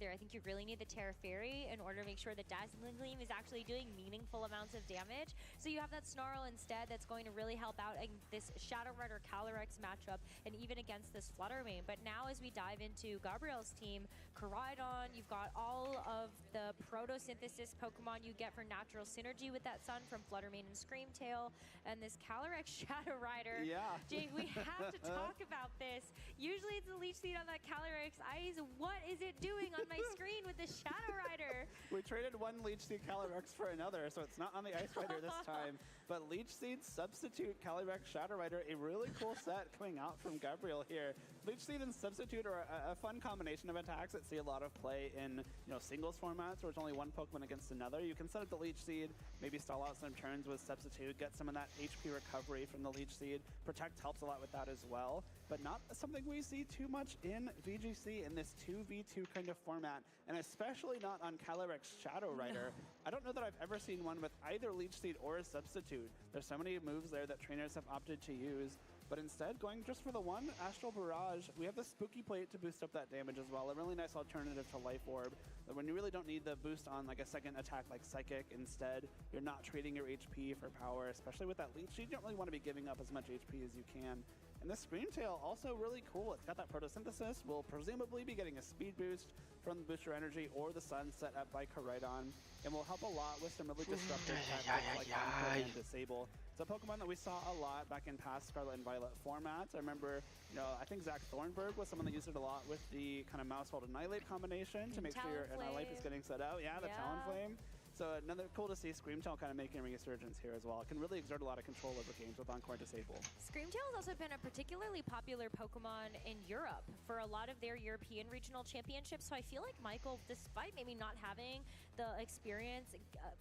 there. I think you really need the Terra Fairy in order to make sure that Dazzling Gleam is actually doing meaningful amounts of damage. So you have that Snarl instead that's going to really help out in this Shadow Rider Calyrex matchup and even against this Flutter Mane. But now as we dive into Gabriel's team, Koraidon, you've got all of the Protosynthesis Pokemon you get for natural synergy with that Sun from Flutter Mane and Screamtail, and this Calyrex Shadow Rider. Yeah. Jake, we have to talk about this. Usually it's the Leech Seed on that Calyrex Ice. What is it doing on my screen with the Shadow Rider? We traded one Leech Seed Calyrex for another, so it's not on the Ice Rider this time. But Leech Seed Substitute Calyrex Shadow Rider, a really cool set coming out from Gabriel here. Leech Seed and Substitute are a fun combination of attacks that see a lot of play in singles formats where it's only one Pokemon against another. You can set up the Leech Seed, maybe stall out some turns with Substitute, get some of that HP recovery from the Leech Seed. Protect helps a lot with that as well, but not something we see too much in VGC in this 2v2 kind of format, and especially not on Calyrex Shadow Rider. No. I don't know that I've ever seen one with either Leech Seed or a Substitute. There's so many moves there that trainers have opted to use, but instead going just for the one Astral Barrage. We have the Spooky Plate to boost up that damage as well, a really nice alternative to Life Orb. But when you really don't need the boost on like a second attack like Psychic, instead you're not trading your HP for power, especially with that Leech Seed. You don't really want to be giving up as much HP as you can. And this Screamtail also really cool. It's got that Photosynthesis. We'll presumably be getting a speed boost from the Booster Energy or the Sun set up by Koraidon, and will help a lot with some really disruptive tactics like Encore and Disable. It's a Pokemon that we saw a lot back in past Scarlet and Violet formats. I remember, I think Zach Thornburg was someone that used it a lot with the kind of Mouse Hold Annihilate combination to make sure your life is getting set out. Yeah, the Talonflame. So another cool to see Screamtail kind of making a resurgence here as well. It can really exert a lot of control over games with Encore Disable. Screamtail has also been a particularly popular Pokemon in Europe for a lot of their European regional championships. So I feel like Michael, despite maybe not having the experience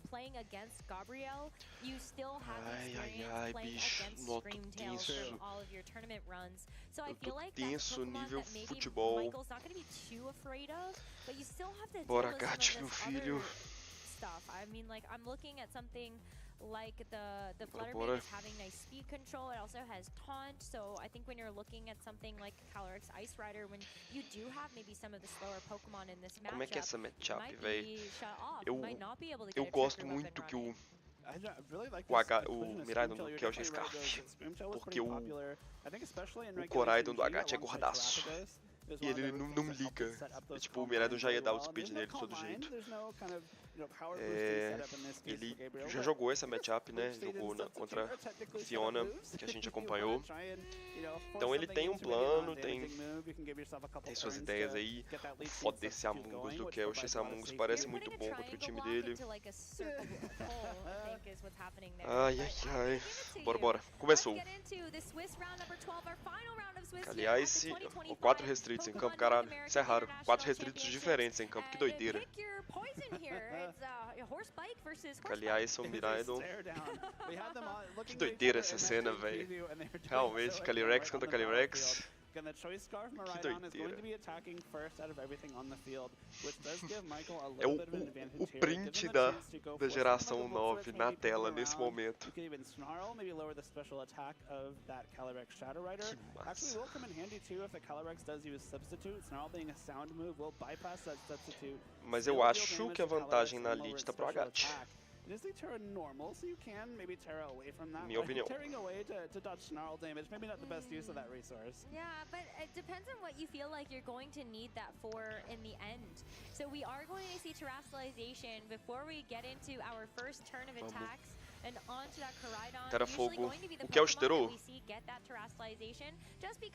playing against Gabriel, you still have the experience playing against Screamtail from all of your tournament runs. So I feel like that's a Pokemon that maybe Michael's not going to be too afraid of, but you still have to deal with some of this other stuff. I mean, like, I'm looking at something like the Flutter Mane is having nice speed control. It also has Taunt, so I think when you're looking at something like Calyrex Ice Rider, when you do have maybe some of the slower Pokemon in this matchup, como é que é essa matchup, velho? Eu gosto muito que o Miraidon do Kelsch é Scarf, porque o Koraidon do Agati é gordaço. E ele não liga. Tipo, o Miraidon já ia dar o speed nele de todo jeito. Ele já jogou essa matchup, né? Jogou contra Fiona, que a gente acompanhou. Então ele tem um plano, tem suas ideias aí. O foda desse Amungus do Kelsch, esse Amungus parece muito bom contra o time dele. Ai, ai, ai. Bora. Começou. Aliás, 4 restritos em campo, caralho. Isso é raro. 4 restritos diferentes em campo, que doideira. Aliás, são Miraidon. Que doideira essa cena, velho. Realmente, Calyrex contra Calyrex. Que doideira. É o print da geração 9 na tela nesse momento. Que massa. Mas eu acho que a vantagem na lead tá pro Agati. It is the Terra normal, so you can maybe Terra away from that. Minha opinião. Tearing away to dodge Snarl damage, maybe not the best use of that resource. Yeah, but it depends on what you feel like you're going to need that for in the end. So we are going to see Terastallization before we get into our first turn of attacks. And onto that Koraidon. Terra Fogo. O Kelsch terou?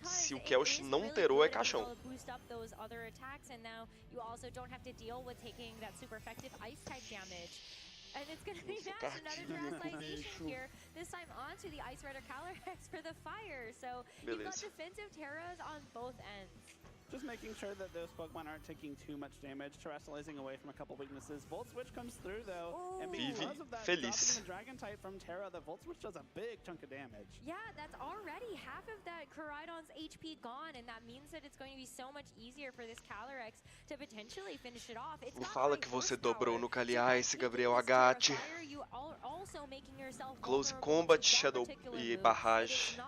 Se o Kelsch não terou, é caixão. And now you also don't have to deal with taking that super effective ice type damage. And it's going to be nice, another Terastallization here, this time onto the Ice Rider Calyrex for the fire. So you've got defensive Terras on both ends. Just making sure that those Pokemon aren't taking too much damage, Terastallizing away from a couple weaknesses. Volt Switch comes through though, and because of that dropping the Dragon type from Terra, the Volt Switch does a big chunk of damage. Yeah, that's already half of that Koraidon's HP gone, and that means that it's going to be so much easier for this Calyrex to potentially finish it off. Não fala que você dobrou no Kaliais, Gabriel Agati. Close Combat, Shadow e Barrage.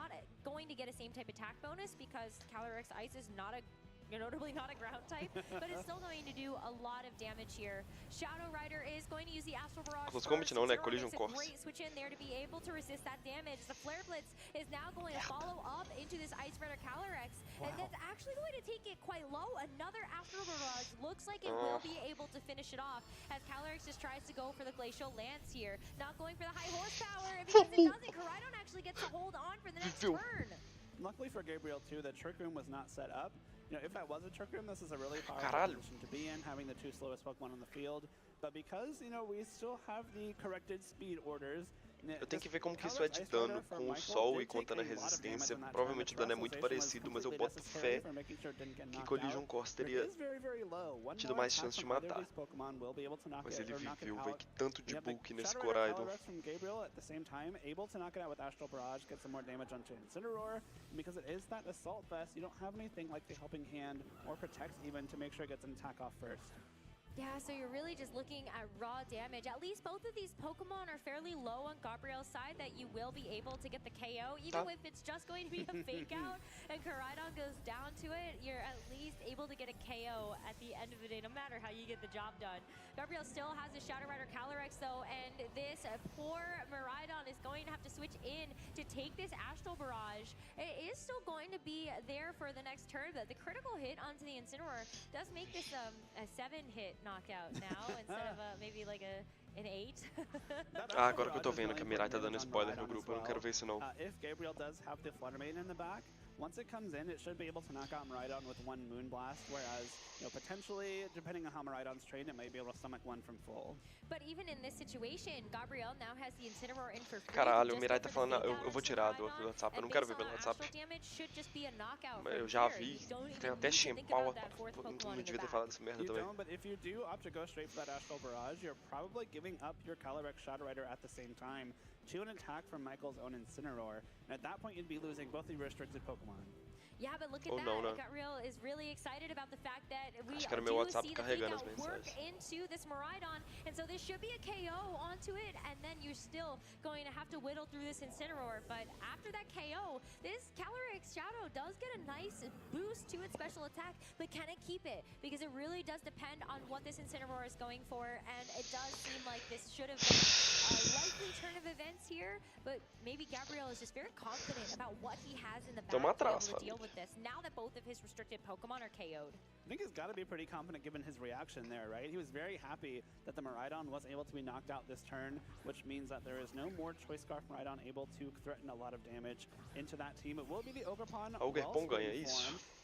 Going to get a same type attack bonus because Calyrex Ice is not a notably not a ground type, but it's still going to do a lot of damage here. Shadow Rider is going to use the Astral Barrage Close first. combat não, né? Incineroar Collision makes a course. great switch in there to be able to resist that damage. The Flare Blitz is now going to follow up into this Ice Rider Calyrex, and that's actually going to take it quite low. Another Astral Barrage looks like it will be able to finish it off as Calyrex just tries to go for the Glacial Lance here. Not going for the high horsepower, and because it doesn't, Koraidon actually gets to hold on for the next turn. Luckily for Gabriel too, the Trick Room was not set up. You know, if that was a Trick Room, this is a really powerful position to be in, having the 2 slowest Pokemon on the field. But because, you know, we still have the corrected speed orders. Eu tenho que ver como que isso é de dano com o sol e contando a resistência. Provavelmente o dano é muito parecido, mas eu boto fé que Collision Course teria tido mais chance de matar. Mas ele viveu, velho, que tanto de bulk nesse Koraidon. Because it is that Assault Vest, you don't have anything like the Helping Hand or Protect even to make sure it gets an attack off first. Yeah, so you're really just looking at raw damage. At least both of these Pokemon are fairly low on Gabriel's side that you will be able to get the KO. Even if it's just going to be a fake out and Koraidon goes down to it, you're at least able to get a KO at the end of the day, no matter how you get the job done. Gabriel still has a Shadow Rider Calyrex though, and this poor Miraidon is going to have to switch in to take this Astral Barrage. It is still going to be there for the next turn, but the critical hit onto the Incineroar does make this a 7-hit knockout now instead of maybe like an 8. Agora que eu tô vendo que a Mirai tá dando spoiler no grupo, eu não quero ver isso não. If Gabriel does have the Flutter Mane in the back, once it comes in, it should be able to knock out Miraidon with 1 Moon Blast, whereas, you know, potentially, depending on how Miraidon's trained, it might be able to stomach 1 from full. But even in this situation, Gabriel now has the Incineroar in for free. Caralho, o Mirai tá falando, eu vou tirar do WhatsApp, eu não quero ver pelo WhatsApp. Eu já vi, tem até Chempal, não devia ter falado essa merda também. But if you do opt to go straight for that Astral Barrage, you're probably giving up your Calyrex Shadow Rider at the same time to an attack from Michael's own Incineroar. And at that point, you'd be losing both of your restricted Pokemon. Yeah, but look at that. Gabriel is really excited about the fact that we do see the fake out work into this Miraidon, and so this should be a KO onto it, and then you're still going to have to whittle through this Incineroar. But after that KO, this Calyrex Shadow does get a nice boost to its special attack, but can it keep it? Because it really does depend on what this Incineroar is going for, and it does seem like this should have been a likely turn of events here, but maybe Gabriel is just very confident about what he has in the back to be able to deal with this, now that both of his restricted Pokemon are KO'd. I think he's got to be pretty confident given his reaction there, right? He was very happy that the Miraidon was able to be knocked out this turn, which means that there is no more Choice Scarf Miraidon able to threaten a lot of damage into that team. It will be the Ogerpon.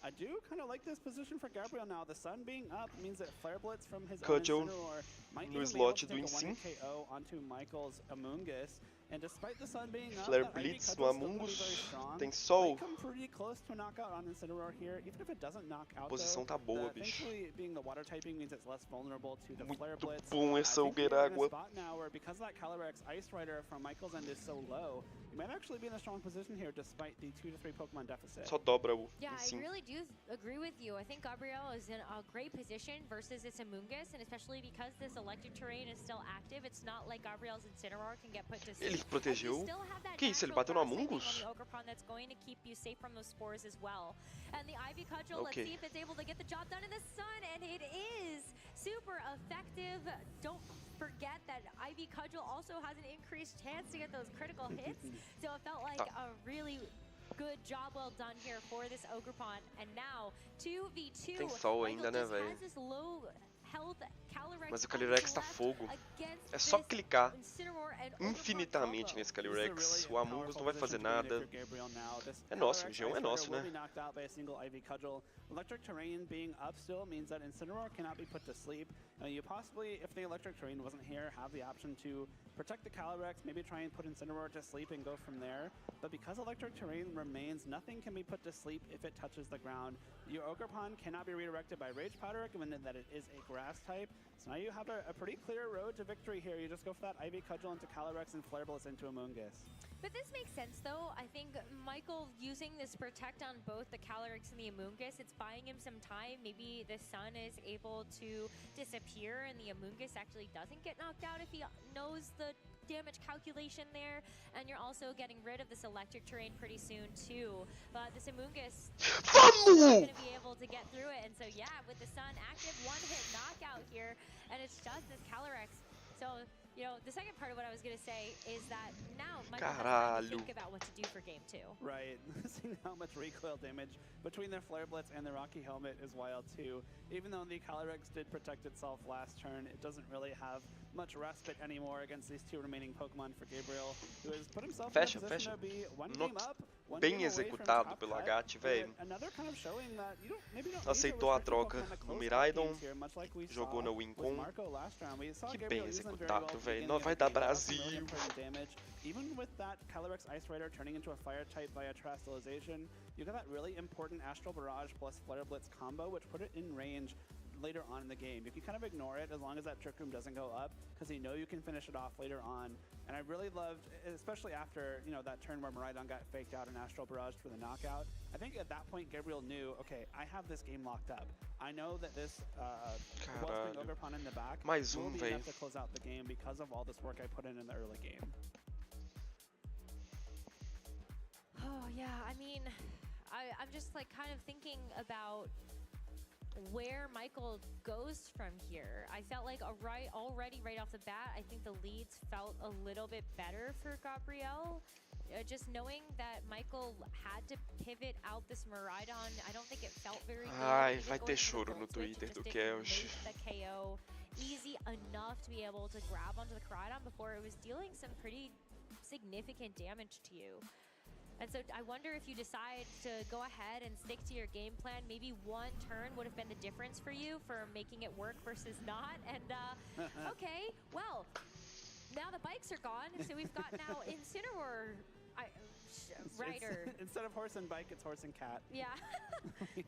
I do kind of like this position for Gabriel now. The sun being up means that Flare Blitz from his own Incineroar might even be able to take a 1 KO onto Michael's Amoonguss. And despite the sun being up, Flare Blitz no Amoonguss, tem sol. Come pretty close to a knockout on Incineroar here, even if it doesn't knock out. A posição tá boa, bicho. Thankfully, being the water typing means it's less vulnerable to the Flare Blitz. Bom essa Ugueira água. Spot now where because that Calyrex Ice Rider from Michael's end is so low, you might actually be in a strong position here despite the 2 to 3 Pokemon deficit. Só dobra o. Yeah, I really do agree with you. I think Gabriel is in a great position versus this Amoonguss, and especially because this electric terrain is still active, it's not like Gabriel's Incineroar can get put to sleep. Ele protegeu. Que isso, ele bateu no Amoonguss? That's going to keep you safe from those spores as well. And the Ivy Cudgel, let's see if it's able to get the job done in the sun, and it is super effective. Don't forget that Ivy Cudgel also has an increased chance to get those critical hits, so it felt like a really good job well done here for this Ogerpon. And now 2v2. Tem sol ainda, né, velho? Mas o Calyrex tá fogo. É só clicar infinitamente nesse Calyrex. O Amoonguss não vai fazer nada. É nosso, o G1 é nosso, né? Electric terrain being up still means that Incineroar cannot be put to sleep. You possibly, if the electric terrain wasn't here, have the option to protect the Calyrex, maybe try and put Incineroar to sleep and go from there. But because electric terrain remains, nothing can be put to sleep if it touches the ground. Your Ogerpon cannot be redirected by Rage Powder, given that it is a grass type. So now you have a pretty clear road to victory here. You just go for that Ivy Cudgel into to Calyrex and Flare Blitz into Amoonguss. But this makes sense, though. I think Michael using this Protect on both the Calyrex and the Amoonguss, it's buying him some time. Maybe the Sun is able to disappear and the Amoonguss actually doesn't get knocked out if he knows the damage calculation there. And you're also getting rid of this electric terrain pretty soon, too. But this Amoonguss is not going to be able to get through it. And so, yeah, with the Sun active, one-hit knockout here, and it's just this Calyrex. So, you know, the second part of what I was going to say is that now Michael has time to think about what to do for game 2. Right. Seeing how much recoil damage between the Flare Blitz and the Rocky Helmet is wild too. Even though the Calyrex did protect itself last turn, it doesn't really have much respite anymore against these 2 remaining Pokemon for Gabriel, who has put himself in a position to be one game up, one bem game away executado from pelo top Agati, cut, velho. another kind of showing that you maybe don't Aceitou a troca no Miraidon, jogou na with Wincon. Marco last round. We saw Que Gabriel bem using very well executado, at the velho. beginning Não of vai the dar game, lots of Brasil. really important damage. Even with that Calyrex Ice Rider turning into a Fire type via Terastallization, you got that really important Astral Barrage plus Flare Blitz combo, which put it in range later on in the game. You can kind of ignore it as long as that Trick Room doesn't go up, because you know you can finish it off later on. And I really loved, especially after, you know, that turn where Miraidon got faked out and Astral Barrage for the knockout. I think at that point Gabriel knew, okay, I have this game locked up. I know that this Wellspring Ogre Pawn in the back will be enough to close out the game because of all this work I put in the early game. Oh, yeah, I mean, I'm just like kind of thinking about where Michael goes from here. I felt like already right off the bat, I think the leads felt a little bit better for Gabriel. Just knowing that Michael had to pivot out this Miraidon, I don't think it felt very good. Ai, vai ter choro no Twitter do Kelsch. The KO easy enough to be able to grab onto the Miraidon before it was dealing some pretty significant damage to you. And so I wonder if you decide to go ahead and stick to your game plan. Maybe one turn would have been the difference for you for making it work versus not. And okay, well, now the bikes are gone, so we've got now Incineroar rider. Instead of horse and bike, it's horse and cat. Yeah.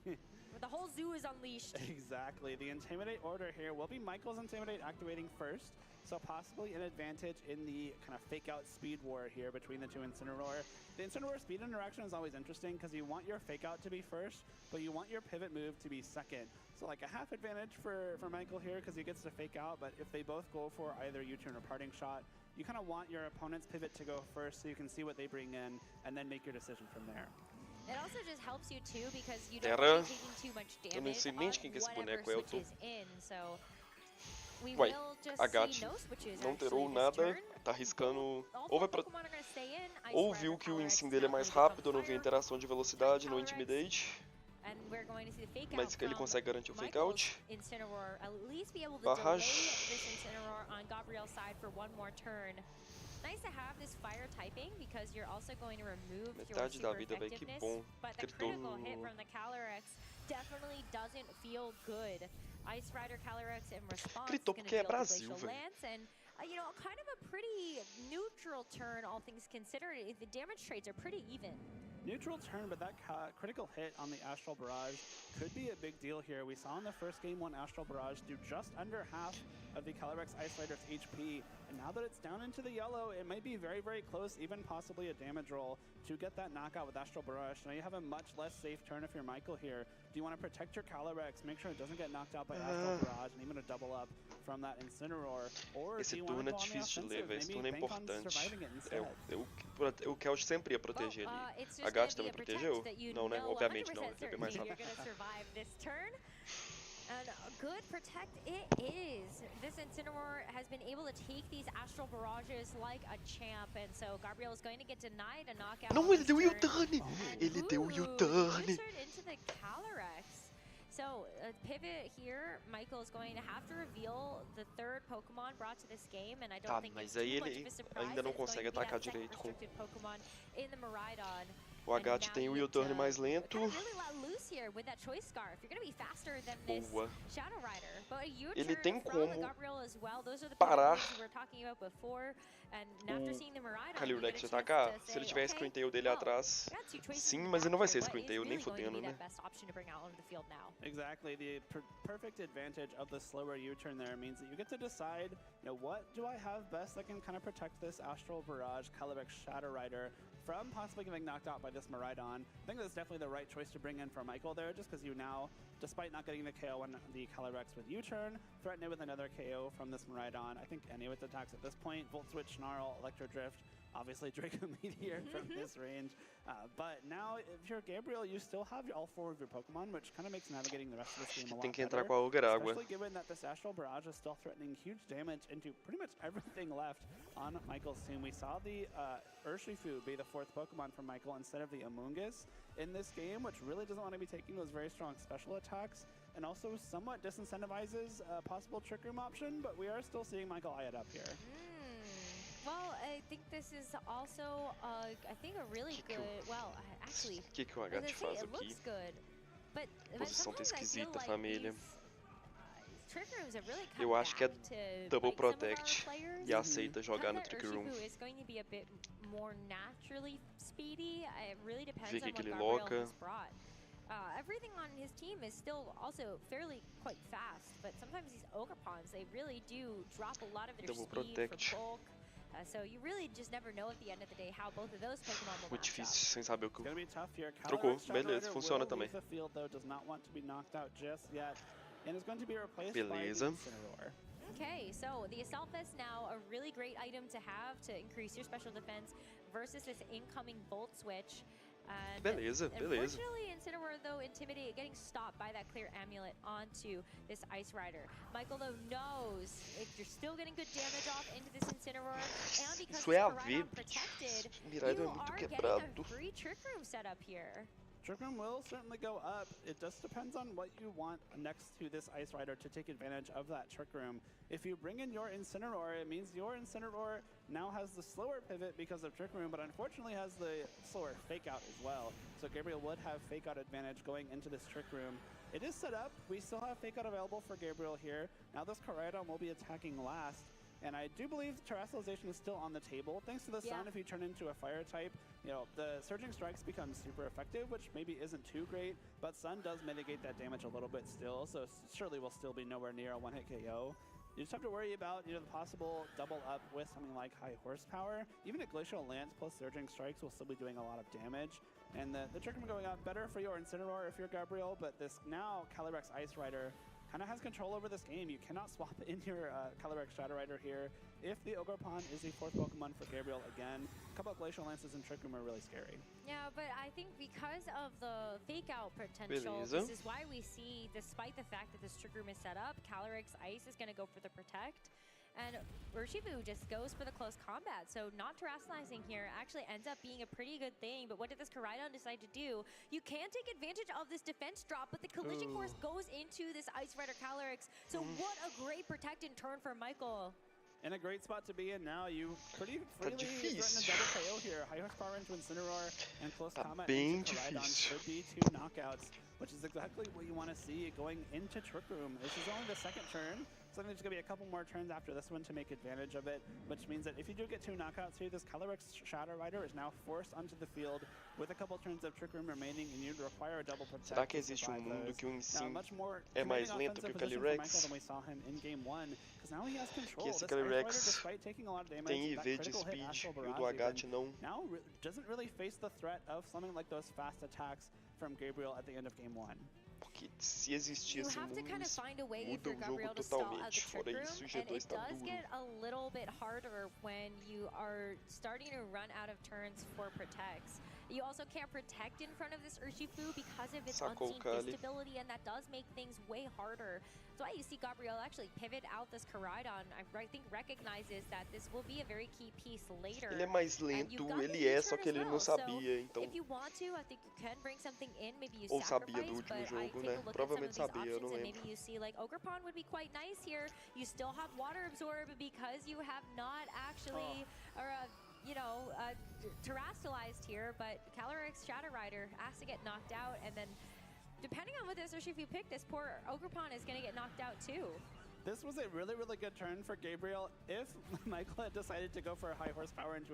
The whole zoo is unleashed. Exactly. The Intimidate order here will be Michael's Intimidate activating first. So possibly an advantage in the kind of fake out speed war here between the 2 Incineroar. The Incineroar speed interaction is always interesting because you want your fake out to be first, but you want your pivot move to be second. So like a half advantage for Michael here because he gets to fake out, but if they both go for either U-turn or parting shot, you kind of want your opponent's pivot to go first so you can see what they bring in and then make your decision from there. It also just helps you too because you don't be taking too much damage não sei nem de quem que esse boneco é, eu tô... Uai, Agati não terou nada, tá arriscando, ou viu que o Incin dele é mais rápido, não viu a interação de velocidade no Intimidate, mas que ele consegue garantir o Fake Out. Barrage. Metade da vida, velho, que bom. Gritou no... Ice Rider Calyrex in response. Gritou porque é Brasil, velho. And you know, kind of a pretty neutral turn, all things considered. The damage trades are pretty even. Neutral turn, but that critical hit on the Astral Barrage could be a big deal here. We saw in the first game 1 Astral Barrage do just under half of the Calyrex Ice Rider's HP, and now that it's down into the yellow, it might be very, very close, even possibly a damage roll to get that knockout with Astral Barrage. Now you have a much less safe turn if you're Michael here. Do you want to protect your Calyrex, make sure it doesn't get knocked out by Astral Barrage, and even a double up from that Incineroar? Or esse do you turno é want to go on the difícil de ler, offensive, esse turno é maybe bank on importante. surviving it instead? O Kelsch sempre ia proteger ali. Agati também protegeu? Não, né? Obviamente não, ele foi bem mais rápido. And good protect it is. This Incineroar has been able to take these Astral Barrages like a champ, and so Gabriel is going to get denied a knockout. Não, ele deu o U-turn! Ele deu o U-turn! Into the Calyrex. So, pivot here, Michael is going to have to reveal the 3rd Pokemon brought to this game, and I don't think it's too much of a surprise ainda não consegue atacar direito com Pokemon in the Miraidon. O Agati tem o U-turn mais lento. Boa. Ele tem como parar o Calyrex de atacar. Se ele tiver screen tail dele atrás, sim, mas ele não vai ser screen tail, nem fudendo, né? Exactly. The perfect advantage of the slower U-turn there means that you get to decide, what do I have best that can kind of protect this Astral Barrage Calyrex Shadow Rider from possibly getting knocked out by this Miraidon. I think that's definitely the right choice to bring in for Michael there, just because you now, despite not getting the KO on the Calyrex with U-turn, threaten it with another KO from this Miraidon. I think any of its attacks at this point, Volt Switch, Snarl, Electro Drift, obviously Draco Meteor from this range. But now, if you're Gabriel, you still have all 4 of your Pokemon, which kind of makes navigating the rest of this game a lot better. Especially given that this Astral Barrage is still threatening huge damage into pretty much everything left on Michael's team. We saw the Urshifu be the 4th Pokemon for Michael instead of the Amoonguss in this game, which really doesn't want to be taking those very strong special attacks, and also somewhat disincentivizes a possible Trick Room option, but we are still seeing Michael eye it up here. Well, I think this is also, I think a really good, well, actually, que o Agati faz it looks aqui? good, but A posição tá esquisita, like família. Trick Rooms have really Eu acho que é Double Protect e aceita jogar no Trick Room. Is going to be a bit more naturally speedy. It really depends Vê on que ele what Gabriel loca. has brought. Everything on his team is still also fairly quite fast, but sometimes these Ogrepons, they really do drop a lot of their Double speed Protect. for bulk. So you really just never know at the end of the day how both of those Pokemon will Muito match up. difícil, sem saber o que. Trocou, beleza, funciona também. Beleza. Okay, so the Assault Vest now a really great item to have to increase your special defense versus this incoming Volt Switch. Beleza, beleza. Unfortunately, Incineroar, though, intimidated, getting stopped by that clear amulet onto this Ice Rider. Michael, though, knows if you're still getting good damage off into this Incineroar, and because Isso é a it's ver, protected, Miraidon é you muito are quebrado. getting a free Trick Room setup here. Trick Room will certainly go up. It just depends on what you want next to this Ice Rider to take advantage of that Trick Room. If you bring in your Incineroar, it means your Incineroar now has the slower pivot because of Trick Room, but unfortunately has the slower Fake Out as well. So Gabriel would have Fake Out advantage going into this Trick Room. It is set up. We still have Fake Out available for Gabriel here. Now this Koraidon will be attacking last. And I do believe Terrestrialization is still on the table. Thanks to the Sun, if you turn into a Fire type, the Surging Strikes become super effective, which maybe isn't too great, but Sun does mitigate that damage a little bit still, so surely will still be nowhere near a one-hit KO. You just have to worry about the possible double up with something like High Horsepower. Even a Glacial Lance plus Surging Strikes will still be doing a lot of damage. And the Trick Room going up better for your Incineroar if you're Gabriel, but this now Calyrex Ice Rider kind of has control over this game. You cannot swap in your Calyrex Shadow Rider here. If the Ogrepon is the 4th Pokemon for Gabriel again, a couple of Glacial Lances and Trick Room are really scary. Yeah, but I think because of the Fake Out potential, this is why we see, despite the fact that this Trick Room is set up, Calyrex Ice is going to go for the Protect. And Urshifu just goes for the close combat. So not terrestrializing here actually ends up being a pretty good thing. But what did this Koraidon decide to do? You can take advantage of this defense drop, but the collision course goes into this Ice Rider Calyrex. So what a great protect and turn for Michael. In a great spot to be in now. You pretty freely threaten a double KO here. High Horsepower into Incineroar and close combat into Koraidon should be 2 knockouts, which is exactly what you want to see going into Trick Room. This is only the 2nd turn. So I think there's going to be a couple more turns after this one to make advantage of it, which means that if you do get 2 knockouts here, this Calyrex Shadow Rider is now forced onto the field with a couple turns of Trick Room remaining, and you'd require a double protect. Será que existe mundo que o Ensino é mais lento que o Calyrex? E esse Calyrex tem EV de speed e o do Agati não. Now doesn't really face the threat of something like those fast attacks from Gabriel at the end of game 1. Porque se existisse mundo, isso muda o jogo totalmente. Fora isso, o G2 está duro. It does get a little bit harder when you are starting to run out of turns for protects. You also can't protect in front of this Urshifu because of its unseen instability, and that does make things way harder. That's why you see Gabriel actually pivot out this Koraidon. I think recognizes that this will be a very key piece later. Ele é mais lento, ele é, só que ele não sabia, então... If you want to, I think you can bring something in, maybe you Ou sabia sacrifice, do último but jogo, I né? take a look Provavelmente at some of sabia, these eu não options, and lembro. maybe you see like Ogrepon would be quite nice here. You still have Water Absorb because you have not actually you know, terastalized here, but Calyrex Shadow Rider has to get knocked out, and then depending on what this, especially if you pick this, poor Ogerpon is going to get knocked out too. This was a really, really good turn for Gabriel. If Michael had decided to go for a high horsepower into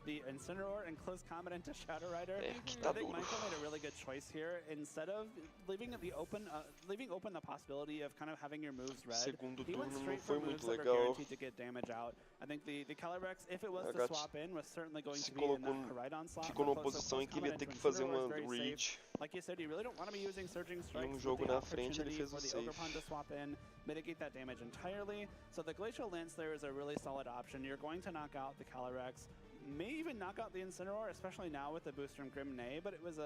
the Incineroar and close combat into Shadow Rider, I think Michael made a really good choice here. Instead of leaving open the possibility of kind of having your moves read, he went straight for moves that are guaranteed to get damage out. I think the Calyrex, if it was to swap in, was certainly going to be in that Koraidon slot. Ficou numa posição em que ele ia ter que fazer uma reach. Like you said, you really don't want to be using Surging Strikes. Em jogo na frente ele fez o the save. Ogerpon to swap in, mitigate that damage entirely. So the Glacial Lance there is a really solid option. You're going to knock out the Calyrex. May even knock out the Incineroar, especially now with the boost from Grimnay, but it was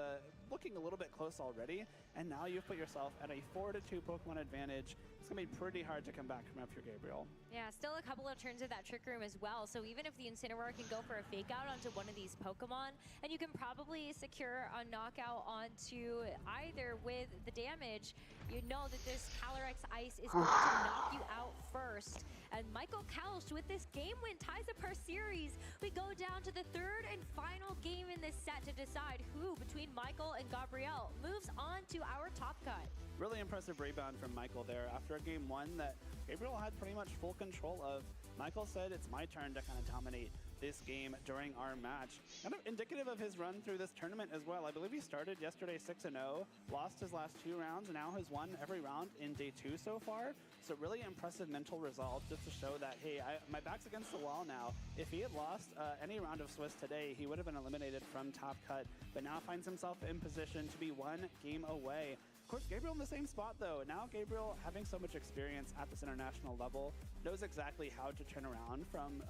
looking a little bit close already, and now you've put yourself at a 4-2 Pokemon advantage. It's going to be pretty hard to come back from up here, Gabriel. Yeah, still a couple of turns of that Trick Room as well, so even if the Incineroar can go for a Fake Out onto one of these Pokemon, and you can probably secure a knockout onto either with the damage, you know that this Calyrex Ice is going to knock you out first. And Michael Kelsch with this game win ties up our series. We go down to the third and final game in this set to decide who between Michael and Gabriel moves on to our top cut. Really impressive rebound from Michael there after a game one that Gabriel had pretty much full control of. Michael said it's my turn to kind of dominate this game during our match. Kind of indicative of his run through this tournament as well. I believe he started yesterday 6-0, lost his last 2 rounds, and now has won every round in day 2 so far. So really impressive mental resolve just to show that, hey, my back's against the wall now. If he had lost any round of Swiss today, he would have been eliminated from top cut, but now finds himself in position to be 1 game away. Of course, Gabriel in the same spot though. Now Gabriel, having so much experience at this international level, knows exactly how to turn around from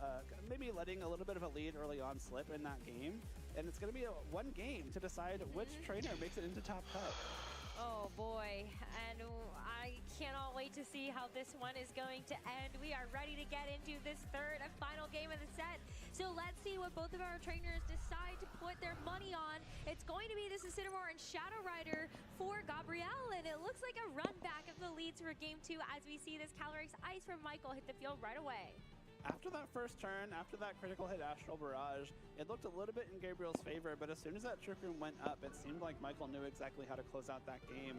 maybe letting a little bit of a lead early on slip in that game. And it's going to be one game to decide which trainer makes it into top cut. Oh boy, and I cannot wait to see how this one is going to end. We are ready to get into this third and final game of the set. So let's see what both of our trainers decide to put their money on. It's going to be this Incineroar and Shadow Rider for Gabriel, and it looks like a run back of the leads for game 2 as we see this Calyrex Ice from Michael hit the field right away. After that first turn, after that critical hit Astral Barrage, it looked a little bit in Gabriel's favor, but as soon as that Trick Room went up, it seemed like Michael knew exactly how to close out that game.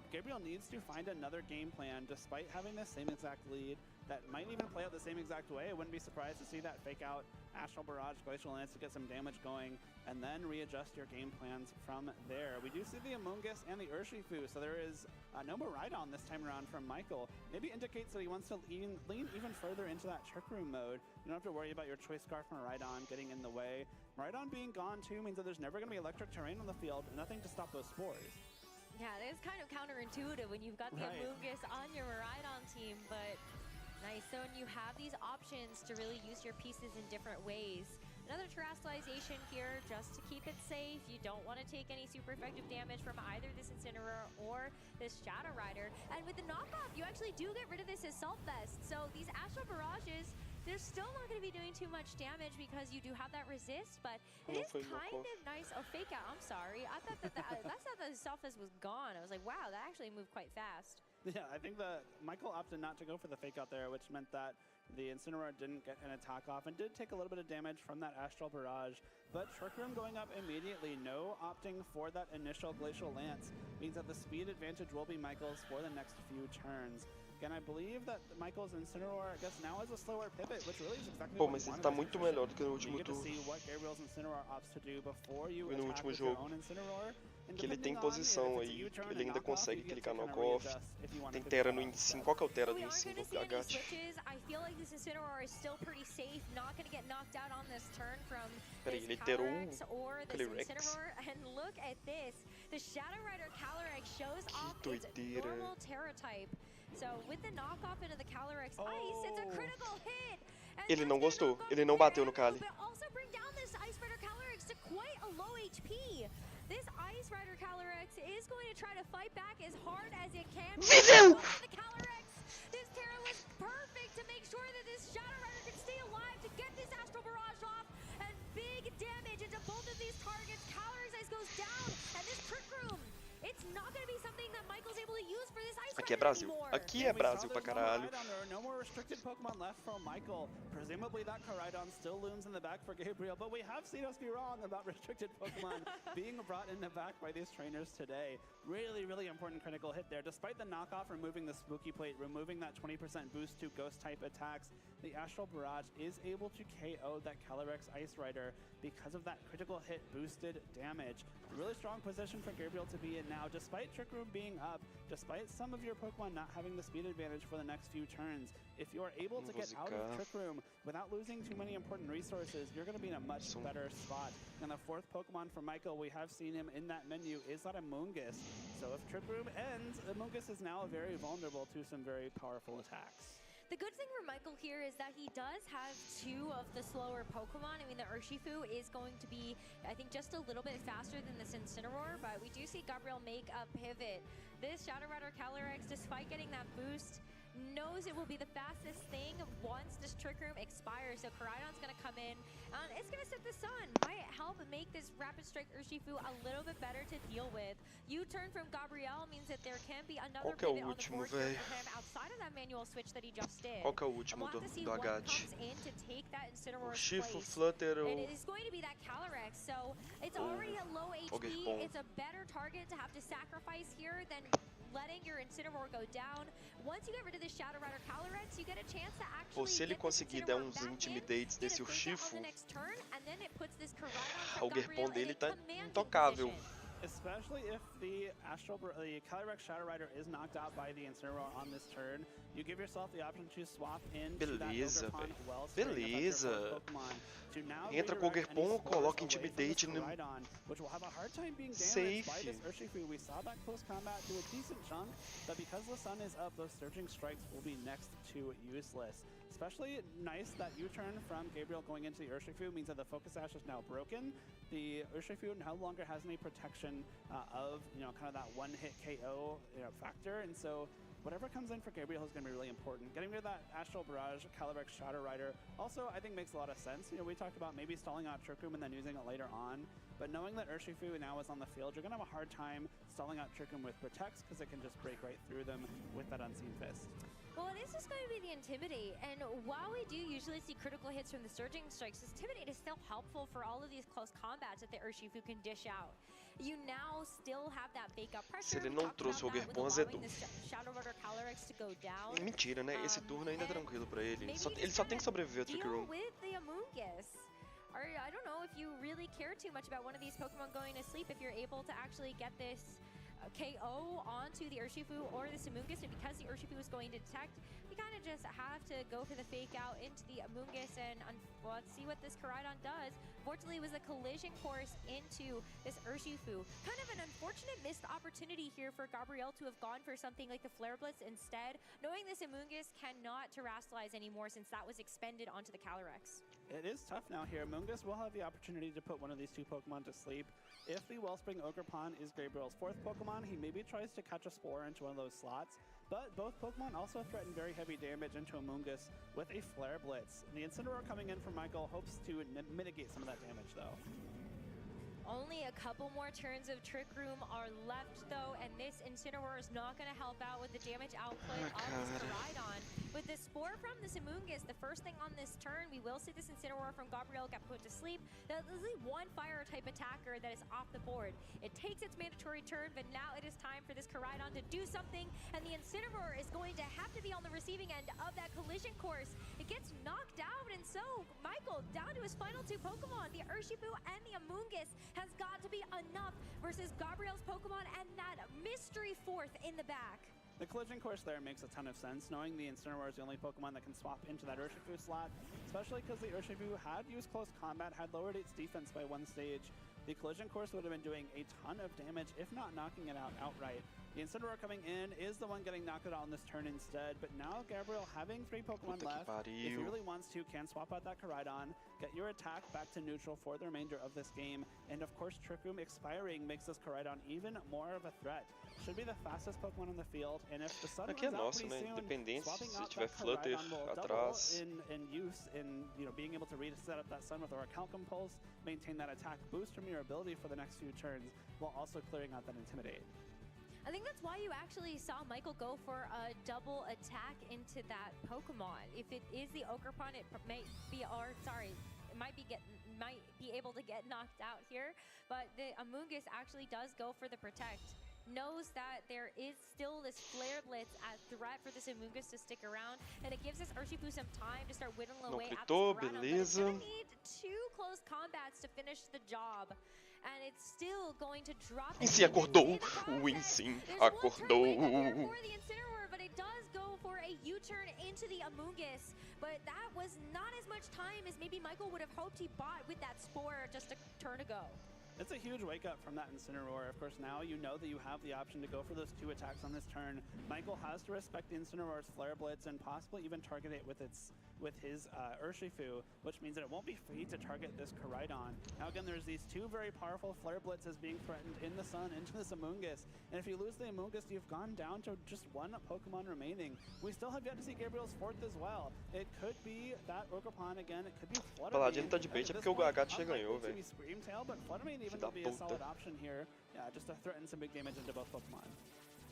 Gabriel needs to find another game plan despite having the same exact lead that might even play out the same exact way. I wouldn't be surprised to see that Fake Out Astral Barrage, Glacial Lance to get some damage going, and then readjust your game plans from there. We do see the Amoonguss and the Urshifu, so there is no Miraidon this time around from Michael. Maybe indicates that he wants to lean even further into that Trick Room mode. You don't have to worry about your Choice Scarf Miraidon getting in the way. Miraidon being gone too means that there's never going to be electric terrain on the field, nothing to stop those spores. Yeah, it is kind of counterintuitive when you've got the Amoonguss on your Miraidon team, but nice. So when you have these options to really use your pieces in different ways. Another terastallization here just to keep it safe. You don't want to take any super effective damage from either this Incineroar or this Shadow Rider. And with the knockoff, you actually do get rid of this Assault Vest. So these Astral Barrages, they're still not going to be doing too much damage because you do have that resist, but it is kind of nice. Oh, Fake Out, I'm sorry. I thought that I thought the Assault Vest was gone. I was like, wow, that actually moved quite fast. Yeah, I think Michael opted not to go for the Fake Out there, which meant that the Incineroar didn't get an attack off and did take a little bit of damage from that Astral Barrage. But Trick Room going up immediately, no opting for that initial Glacial Lance, means that the speed advantage will be Michael's for the next few turns. Again, I believe that Michael's Incineroar, I guess, now has a slower pivot, which really is exactly what mas ele tá muito melhor do que no último turno. You get to see what Gabriel's Incineroar opts to do before you attack with your own Incineroar. Que ele tem posição aí, ele ainda consegue clicar no knock-off. Tem Terra no índice 5. Qual que é o Terra do índice 5 do Agati? Peraí, ele terou Calyrex. Que doideira. Ele não gostou, ele não bateu no Cali. This Ice Rider Calyrex is going to try to fight back as hard as it can. Viveu! The Calyrex, this Terra was perfect to make sure that this Shadow Rider could stay alive to get this Astral Barrage off, and big damage into both of these targets. Calyrex Ice goes down, and this Trick Room, it's not going to be something that Michael's able to use for this Ice Aqui é Brasil. Aqui é Brasil pra caralho. No more restricted Pokemon left from Michael. Presumably that Koraidon still looms in the back for Gabriel, but we have seen us be wrong about restricted Pokemon being brought in the back by these trainers today. Really, really important critical hit there. Despite the knockoff removing the Spooky Plate, removing that 20% boost to Ghost-type attacks, the Astral Barrage is able to KO that Calyrex Ice Rider because of that critical hit boosted damage. Really strong position for Gabriel to be in now, despite Trick Room being up, despite some of your Pokemon not having the speed advantage for the next few turns. If you're able to get out of Trick Room without losing too many important resources, you're going to be in a much better spot. And the fourth Pokemon for Michael, we have seen him in that menu, is that Amoonguss. So if Trick Room ends, Amoonguss is now very vulnerable to some very powerful attacks. The good thing for Michael here is that he does have two of the slower Pokemon. I mean, the Urshifu is going to be, I think, just a little bit faster than this Incineroar, but we do see Gabriel make a pivot. This Shadow Rider Calyrex, despite getting that boost, knows it will be the fastest thing once this Trick Room expires. So Koraidon's going to come in, and it's going to set the sun. Might help make this Rapid Strike Urshifu a little bit better to deal with. U-turn from Gabriel means that there can be another pivot on the board for him outside of that manual switch that he just did. Qual que é o último do Agati? Urshifu, Flutter, and it is going to be that Calyrex, so it's already a low HP. It's a better target to have to sacrifice here than letting your Incineroar go down. Once you get rid of the Shadow Rider Calyrex, you get a chance to actually se ele conseguir dar uns intimidates desse Urshifu, o Gerpon dele tá intocável. Especially if the Calyrex Shadow Rider is knocked out by the Incineroar on this turn, you give yourself the option to swap in. Beleza, velho. Beleza. Entra com o Gerpon, coloca Intimidate no safe. We saw that close combat do a decent chunk, but because the sun is up, those Surging Strikes will be next to useless. Especially nice that U-turn from Gabriel going into the Urshifu means that the Focus Sash is now broken. The Urshifu no longer has any protection of, kind of that one-hit KO factor, and so whatever comes in for Gabriel is going to be really important. Getting rid of that Astral Barrage, Calyrex Shadow Rider also, I think, makes a lot of sense. We talked about maybe stalling out Trick Room and then using it later on, but knowing that Urshifu now is on the field, you're going to have a hard time stalling out Trick Room with Protects because it can just break right through them with that Unseen Fist. Well, it is just going to be the Intimidate, and while we do usually see critical hits from the Surging Strikes, Intimidate is still helpful for all of these close combats that the Urshifu can dish out. You now still have that bake-up pressure. Se ele não trouxe o Gerpon, azedou. Mentira, né? Esse turno ainda é tranquilo pra ele. Ele só tem que sobreviver ao Trick Room. Or I don't know if you really care too much about one of these Pokemon going to sleep, if you're able to actually get this KO onto the Urshifu or the Amoonguss, and because the Urshifu is going to detect, you kind of just have to go for the fake out into the Amoonguss, and let's see what this Koraidon does. Fortunately, it was a collision course into this Urshifu. Kind of an unfortunate missed opportunity here for Gabriel to have gone for something like the Flare Blitz instead, knowing this Amoonguss cannot terrestrialize anymore since that was expended onto the Calyrex. It is tough now here. Amoonguss will have the opportunity to put one of these two Pokemon to sleep. If the Wellspring Ogerpon is Gabriel's fourth Pokemon, he maybe tries to catch a Spore into one of those slots, but both Pokemon also threaten very heavy damage into Amoonguss with a Flare Blitz. The Incineroar coming in from Michael hopes to mitigate some of that damage, though. Only a couple more turns of Trick Room are left, though, and this Incineroar is not going to help out with the damage output of this Koraidon. With the Spore from this Amoonguss, the first thing on this turn, we will see this Incineroar from Gabriel get put to sleep. There's only one Fire-type attacker that is off the board. It takes its mandatory turn, but now it is time for this Koraidon to do something, and the Incineroar is going to have to be on the receiving end of that collision course. It gets knocked out, and so Michael, down to his final two Pokemon, the Urshifu and the Amoonguss, has got to be enough versus Gabriel's Pokemon and that mystery fourth in the back. The collision course there makes a ton of sense, knowing the Incineroar is the only Pokemon that can swap into that Urshifu slot, especially because the Urshifu had used close combat, had lowered its defense by one stage. The collision course would have been doing a ton of damage, if not knocking it out outright. The Incineroar coming in is the one getting knocked out on this turn instead, but now Gabriel having 3 Pokemon left, if he really wants to, can swap out that Koraidon, get your attack back to neutral for the remainder of this game, and of course Trick Room expiring makes this Koraidon even more of a threat. Should be the fastest Pokemon on the field, and if the sun runs out nossa, pretty soon, independente, swapping se out tiver that Flutter Koraidon will atrás. double in use in being able to reset up that sun with our Calcum Pulse, maintain that attack boost from your ability for the next few turns, while also clearing out that Intimidate. I think that's why you actually saw Michael go for a double attack into that Pokemon. If it is the Ogerpon, it might be, it might be able to get knocked out here, but the Amoonguss actually does go for the protect. Knows that there is still this Flare Blitz as threat for this Amoonguss to stick around, and it gives this Urshifu some time to start whittling away at this Koraidon, but it's gonna need 2 close combats to finish the job. And it's still going to drop. Sim acordou. O Winston acordou. For the Incineroar, but it does go for a U-turn into the Amoonguss. But that was not as much time as maybe Michael would have hoped he bought with that Spore just a turn ago. It's a huge wake up from that Incineroar. Of course, now you know that you have the option to go for those 2 attacks on this turn. Michael has to respect the Incineroar's Flare Blitz and possibly even target it with his Urshifu, which means that it won't be free to target this Koraidon. Now again, there's these 2 very powerful Flare Blitzes being threatened in the sun into this Amoonguss. And if you lose the Amoonguss, you've gone down to just 1 Pokemon remaining. We still have yet to see Gabriel's 4th as well. It could be that Ogerpon again, it could be Fluttermane. Paladino tá de bait porque o Agati já ganhou, velho. But Fluttermane even will be a solid option here. Yeah, just to threaten some big damage into both Pokemon.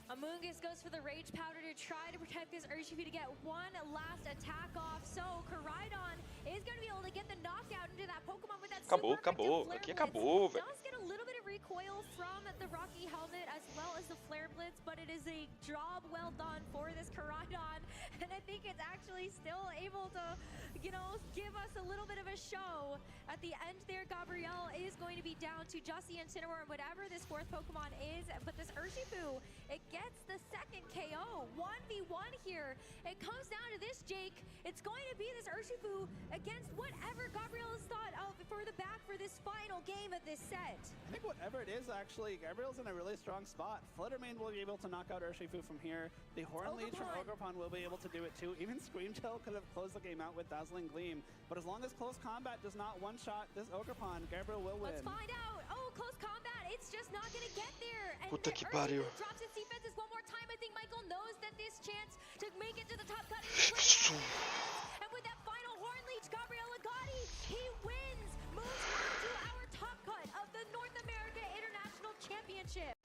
Amoonguss goes for the Rage Powder to try to protect this Urshifu to get one last attack off. So Koraidon is going to be able to get the knockout into that Pokemon with that Acabou, super acabou. Flare Aqui Blitz. acabou, velho. Does get a little bit of recoil from the Rocky Helmet as well as the Flare Blitz, but it is a job well done for this Koraidon. And I think it's actually still able to, you know, give us a little bit of a show. At the end there, Gabriel is going to be down to just the Incineroar and whatever this 4th Pokemon is, but this Urshifu, it gets the 2nd KO. 1v1 here. It comes down to this, Jake. It's going to be this Urshifu against whatever Gabriel has thought of for the back for this final game of this set. I think whatever it is, actually, Gabriel's in a really strong spot. Fluttermane will be able to knock out Urshifu from here. The Horn Leech from Ogerpon will be able to do it too. Even Screamtail could have closed the game out with Dazzling Gleam. But as long as close combat does not one-shot this Ogerpon, Gabriel will win. Let's find out. Oh, close combat. It's just not going to get there. And Puta que pariu. Drops its defenses one more time. I think Michael knows that this chance to make it to the top cut is and with that final Horn Leech, Gabriel Agati, he wins, moves on to our top cut of the North America International Championship.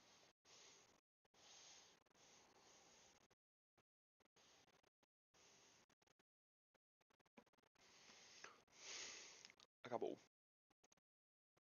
Acabou.